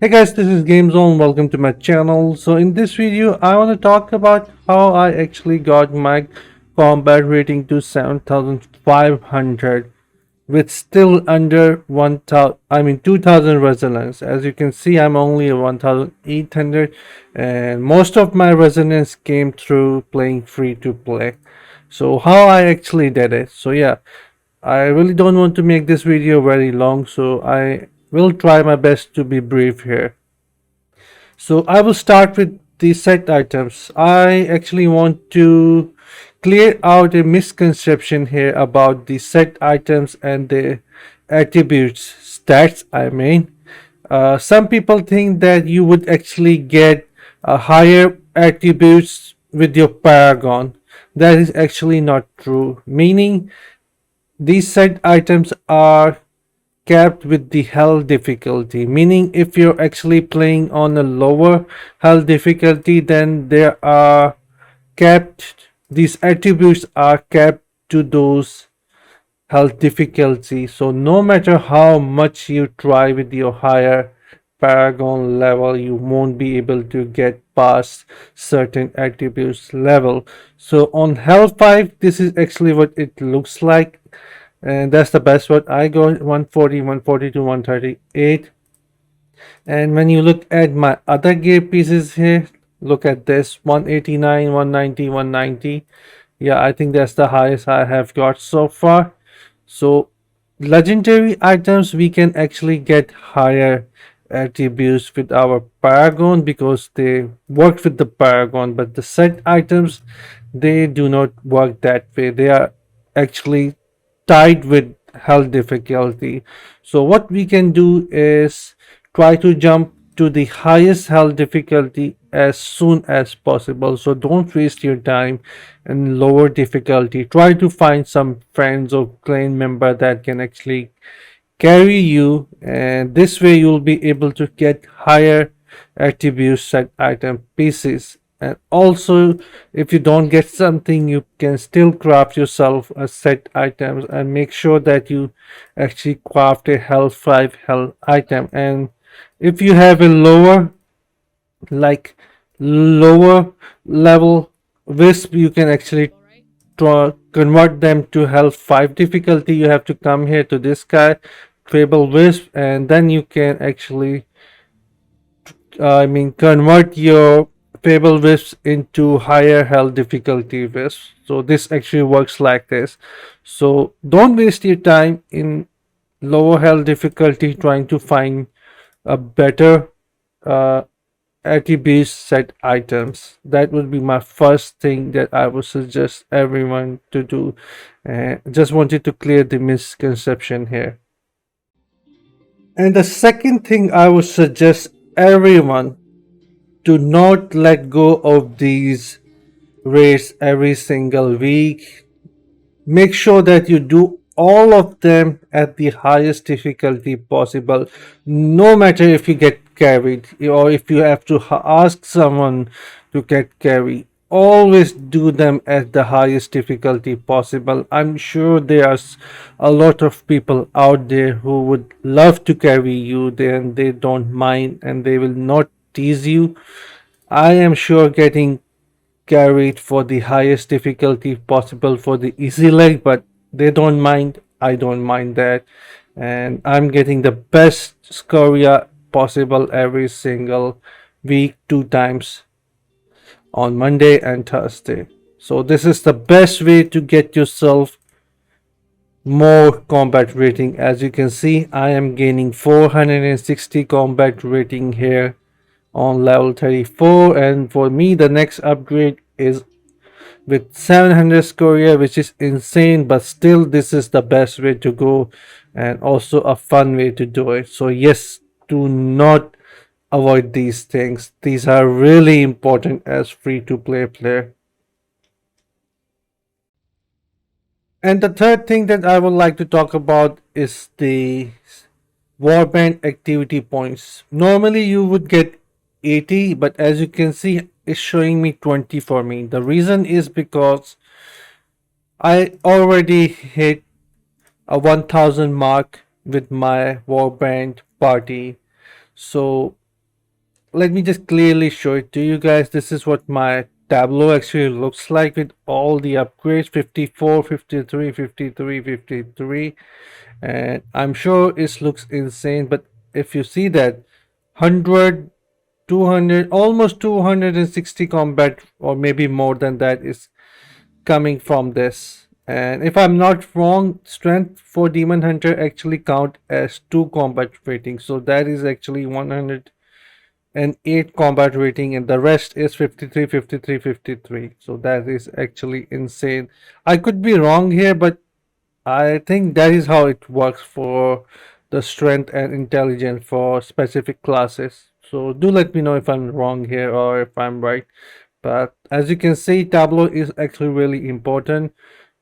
Hey guys, this is GameZone. Welcome to my channel. So in this video, I want to talk about how I actually got my combat rating to 7,500 with still under 2,000 resonance. As you can see, I'm only at 1,800 and most of my resonance came through playing free to play. So how I actually did it. So yeah, I really don't want to make this video very long, so I will try my best to be brief here. So I will start with the set items. I actually want to clear out a misconception here about the set items and the attributes stats. Some people think that you would actually get higher attributes with your paragon. That is actually not true, meaning these set items are capped with the hell difficulty, meaning if you're actually playing on a lower hell difficulty, then there are capped, these attributes are capped to those health difficulty. So no matter how much you try with your higher paragon level, you won't be able to get past certain attributes level. So on hell 5, this is actually what it looks like, and that's the best what I got. 140, 142, 138. And when you look at my other gear pieces here, look at this: 189, 190, 190. Yeah, I think that's the highest I have got so far. So legendary items, we can actually get higher attributes with our paragon because they work with the paragon, but the set items, they do not work that way. They are actually tied with health difficulty. So what we can do is try to jump to the highest health difficulty as soon as possible. So don't waste your time in lower difficulty. Try to find some friends or clan member that can actually carry you, and this way you'll be able to get higher attribute set item pieces. And also, if you don't get something, you can still craft yourself a set items and make sure that you actually craft a health 5 health item. And if you have a like lower level wisp, you can actually convert them to health 5 difficulty. You have to come here to this guy, Fable Wisp, and then you can actually convert your Fable Wisps into higher health difficulty wisps. So this actually works like this. So don't waste your time in lower health difficulty trying to find a better uh, attributes set items. That would be my first thing that I would suggest everyone to do. Just wanted to clear the misconception here. And the second thing I would suggest everyone to not let go of these raids every single week. Make sure that you do all of them at the highest difficulty possible, no matter if you get carried or if you have to ask someone to get carried. Always do them at the highest difficulty possible. I'm sure there's a lot of people out there who would love to carry you, then they don't mind and they will not tease you. I am sure getting carried for the highest difficulty possible for the easy leg, but they don't mind. I don't mind that, and I'm getting the best scoria possible every single week, 2 times on Monday and Thursday. So this is the best way to get yourself more combat rating. As you can see, I am gaining 460 combat rating here on level 34, and for me the next upgrade is with 700 scoria, which is insane, but still this is the best way to go and also a fun way to do it. So yes, do not avoid these things. These are really important as free to play player. And the third thing that I would like to talk about is the warband activity points. Normally you would get 80, but as you can see, it's showing me 20 for me. The reason is because I already hit a 1000 mark with my warband party. So let me just clearly show it to you guys. This is what my Tableau actually looks like with all the upgrades: 54, 53, 53, 53. And I'm sure it looks insane, but if you see that 100, 200, almost 260 combat, or maybe more than that, is coming from this. And if I'm not wrong, strength for Demon Hunter actually count as 2 combat rating, so that is actually 108 combat rating, and the rest is 53, 53, 53. So that is actually insane. I could be wrong here, but I think that is how it works for the strength and intelligence for specific classes. So do let me know if I'm wrong here or if I'm right. But as you can see, Tableau is actually really important.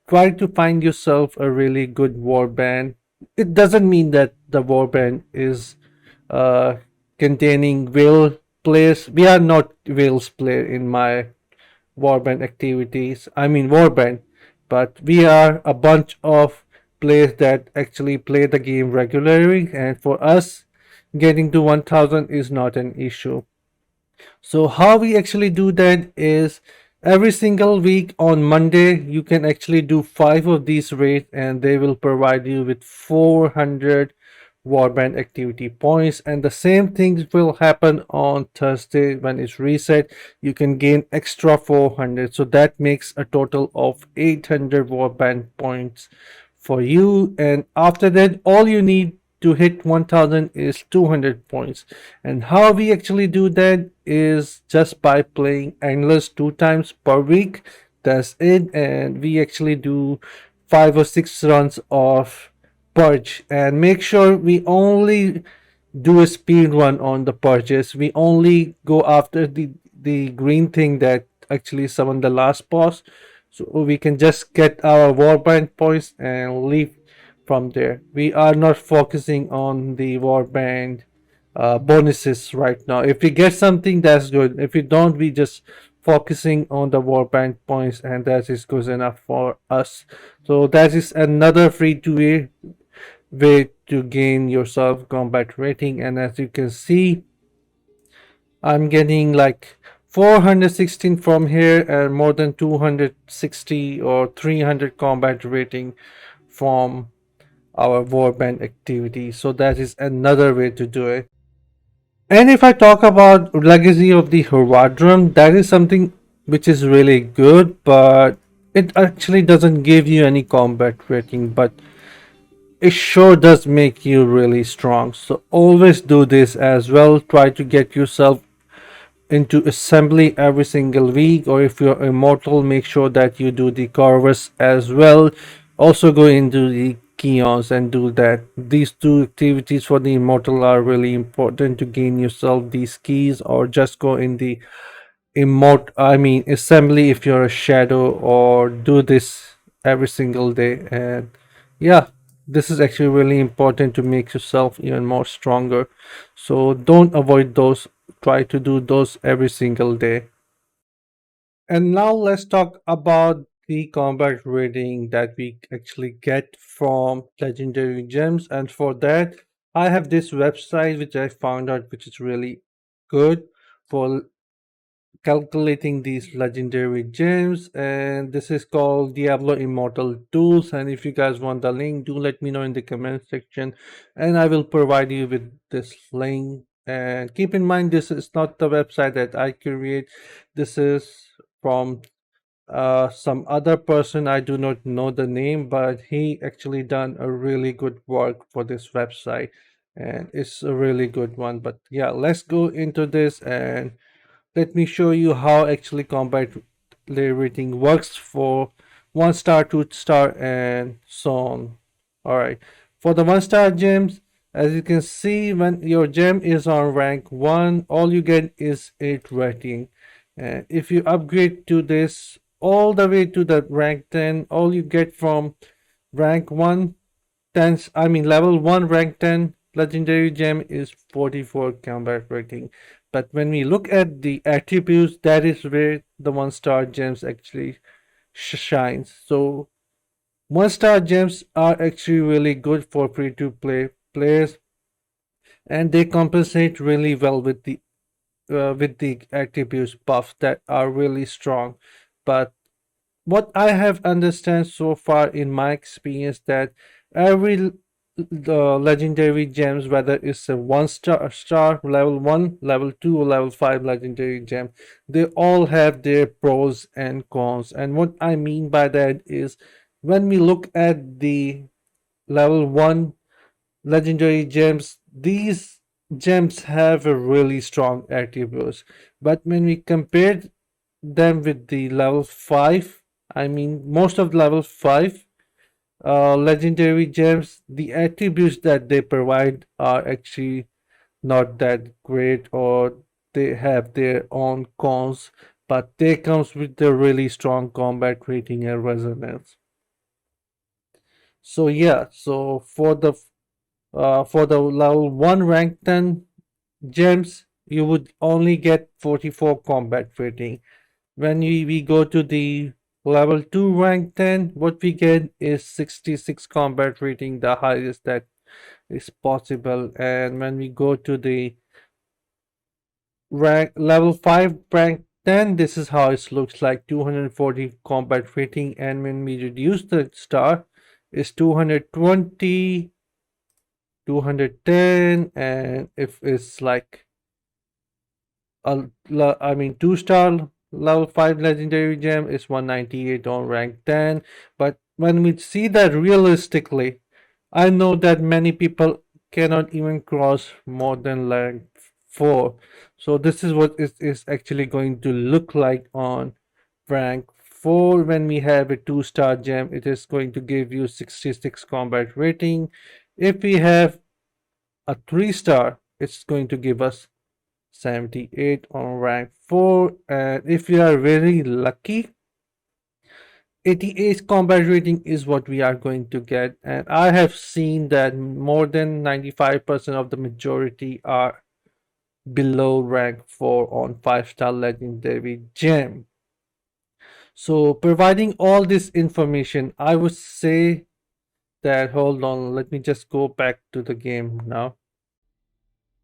Try to find yourself a really good warband. It doesn't mean that the warband is uh, containing whale players. We are not whales player in my warband activities. I mean warband, but we are a bunch of players that actually play the game regularly, and for us, getting to 1000 is not an issue. So how we actually do that is every single week on Monday you can actually do 5 of these raids, and they will provide you with 400 warband activity points, and the same things will happen on Thursday when it's reset. You can gain extra 400, so that makes a total of 800 warband points for you. And after that, all you need to hit 1000 is 200 points. And how we actually do that is just by playing endless 2 times per week. That's it. And we actually do 5 or 6 runs of purge, and make sure we only do a speed run on the purges. We only go after the green thing that actually summon the last boss, so we can just get our warband points and leave from there. We are not focusing on the warband bonuses right now. If we get something, that's good. If we don't, we just focusing on the warband points, and that is good enough for us. So that is another free to way to gain yourself combat rating. And as you can see, I'm getting like 416 from here and more than 260 or 300 combat rating from our warband activity. So that is another way to do it. And if I talk about legacy of the Horadrim, that is something which is really good, but it actually doesn't give you any combat rating, but it sure does make you really strong. So always do this as well. Try to get yourself into assembly every single week, or if you're immortal, make sure that you do the Corvus as well. Also go into the Kions and do that. These two activities for the immortal are really important to gain yourself these keys, or just go in the assembly if you're a shadow, or do this every single day. And yeah, this is actually really important to make yourself even more stronger. So don't avoid those, try to do those every single day. And now let's talk about the combat rating that we actually get from legendary gems. And for that, I have this website which I found out which is really good for calculating these legendary gems, and this is called Diablo Immortal tools. And if you guys want the link, do let me know in the comment section and I will provide you with this link. And keep in mind, this is not the website that I create. This is from some other person. I do not know the name, but he actually done a really good work for this website, and it's a really good one. But yeah, let's go into this and let me show you how actually combat rating works for 1 star, 2 star, and so on. Alright, for the 1 star gems, as you can see, when your gem is on rank 1, all you get is 8 rating. And if you upgrade to this all the way to the rank 10, all you get from rank 1 10, level 1 rank 10 legendary gem is 44 combat rating. But when we look at the attributes, that is where the 1 star gems actually shines. So 1 star gems are actually really good for free to play players, and they compensate really well with the with the attributes buff that are really strong. But what I have understand so far in my experience that every the legendary gems, whether it's a one star level one, level two, or level five legendary gem, they all have their pros and cons. And what I mean by that is when we look at the level one legendary gems, these gems have a really strong attributes. But when we compare them with the level 5, I mean most of level 5 legendary gems, the attributes that they provide are actually not that great, or they have their own cons, but they comes with a really strong combat rating and resonance. So yeah, so for the level 1 rank 10 gems, you would only get 44 combat rating. When we go to the level 2 rank 10, what we get is 66 combat rating, the highest that is possible. And when we go to the rank level 5 rank 10, this is how it looks like, 240 combat rating. And when we reduce the star, it's 220, 210, and if it's like I mean, 2 star level 5 legendary gem is 198 on rank 10. But when we see that realistically, I know that many people cannot even cross more than rank 4. So this is what it is actually going to look like on rank 4. When we have a 2 star gem, it is going to give you 66 combat rating. If we have a 3 star, it's going to give us 78 on rank 4, and if you are very lucky, 88 combat rating is what we are going to get. And I have seen that more than 95% of the majority are below rank 4 on 5-star legendary gem. So providing all this information, I would say that, hold on, let me just go back to the game now.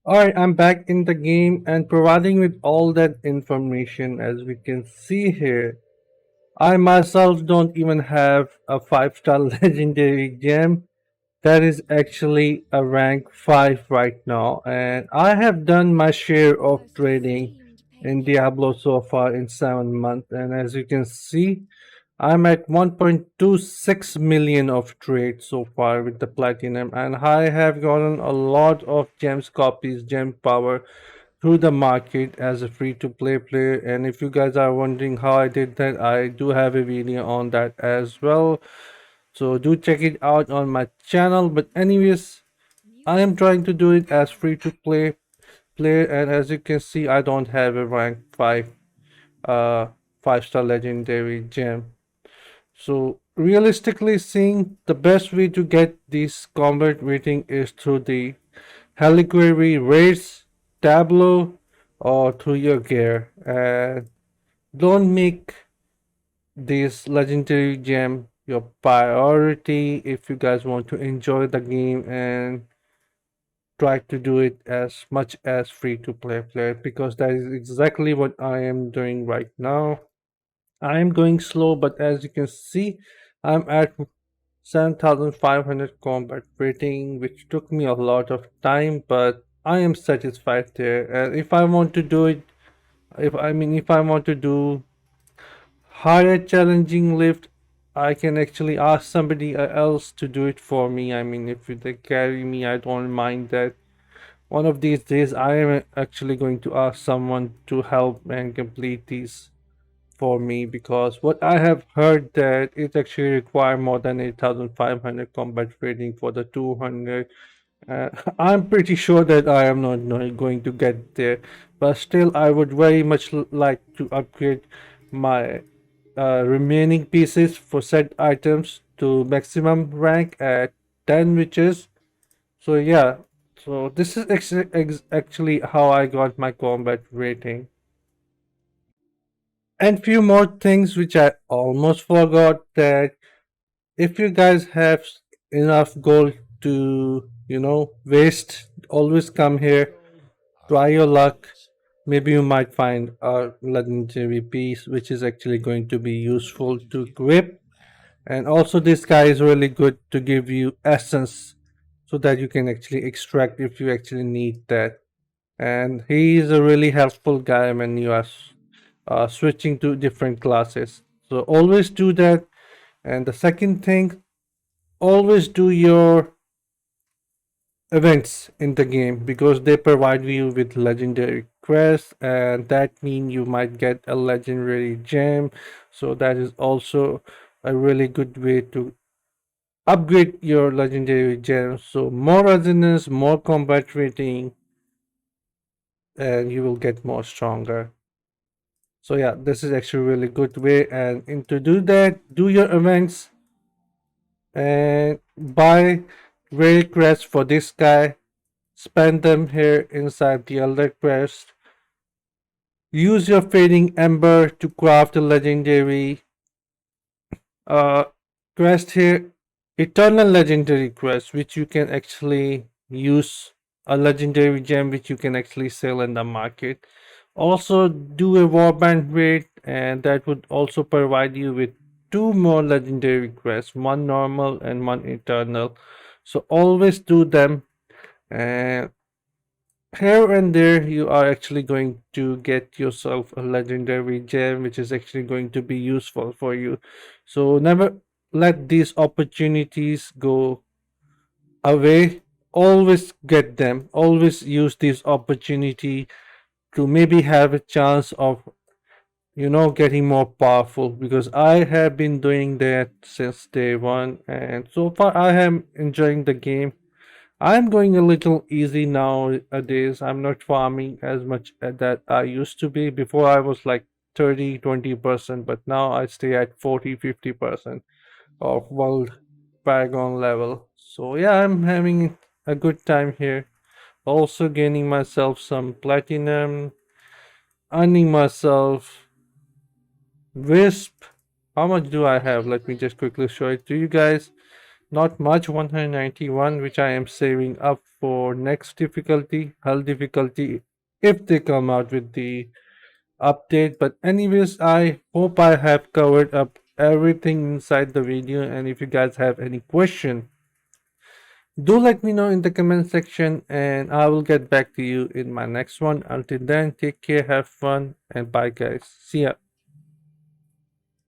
Alright, I'm back in the game and providing with all that information. As we can see here, I myself don't even have a 5-star legendary gem. That is actually a rank 5 right now, and I have done my share of Most trading esteemed in patron. Diablo so far in 7 months, and as you can see, I'm at 1.26 million of trades so far with the platinum, and I have gotten a lot of gems copies, gem power through the market as a free to play player. And if you guys are wondering how I did that, I do have a video on that as well. So do check it out on my channel. But anyways, I am Music trying to do it as free to ends. play player, and as you can see, I don't have a rank 5 uh 5-star legendary gem. So realistically seeing, the best way to get this combat rating is through the Heliquary raids, Tableau, or through your gear. And don't make this legendary gem your priority if you guys want to enjoy the game and try to do it as much as free to play player, because that is exactly what I am doing right now. I am going slow, but as you can see, I'm at 7,500 combat rating, which took me a lot of time, but I am satisfied there. And if I want to do it, if I want to do harder challenging lift, I can actually ask somebody else to do it for me. I mean, if they carry me, I don't mind that. One of these days, I am actually going to ask someone to help and complete these for me, because what I have heard that it actually require more than 8,500 combat rating for the 200. I'm pretty sure that I am not going to get there, but still I would very much like to upgrade my remaining pieces for set items to maximum rank at 10 witches. So yeah, so this is actually how I got my combat rating. And few more things which I almost forgot, that if you guys have enough gold to, waste, always come here, Gold try your luck, items. Maybe you might find a legendary piece which is actually going to be useful to equip. And also this guy is really good to give you essence so that you can actually extract if you actually need that. And he is a really helpful guy when you are switching to different classes. So always do that. And the second thing, always do your events in the game because they provide you with legendary quests, and that means you might get a legendary gem. So that is also a really good way to upgrade your legendary gems. So more resonance, more combat rating, and you will get more stronger. So yeah, this is actually a really good way. And to do that, do your events and buy rare crests for this guy. Spend them here inside the Elder Quest. Use your Fading Ember to craft a legendary uh, quest here. Eternal legendary quest, which you can actually use a legendary gem which you can actually sell in the market. Also, do a warband raid, and that would also provide you with two more legendary quests, one normal and one eternal. So always do them, and here and there you are actually going to get yourself a legendary gem which is actually going to be useful for you. So never let these opportunities go away. Always get them, always use this opportunity to maybe have a chance of getting more powerful, because I have been doing that since day one, and so far I am enjoying the game. I'm going a little easy nowadays. I'm not farming as much as that I used to be. Before I was like 30-20%, but now I stay at 40-50% of world paragon level. So yeah, I'm having a good time here. Also gaining myself some platinum, earning myself wisp. How much do I have? Let me just quickly show it to you guys. Not much, 191, which I am saving up for next difficulty, hell difficulty, if they come out with the update. But anyways, I hope I have covered up everything inside the video, and if you guys have any question, do let me know in the comment section, and I will get back to you in my next one. Until then, take care, have fun, and bye guys. See ya.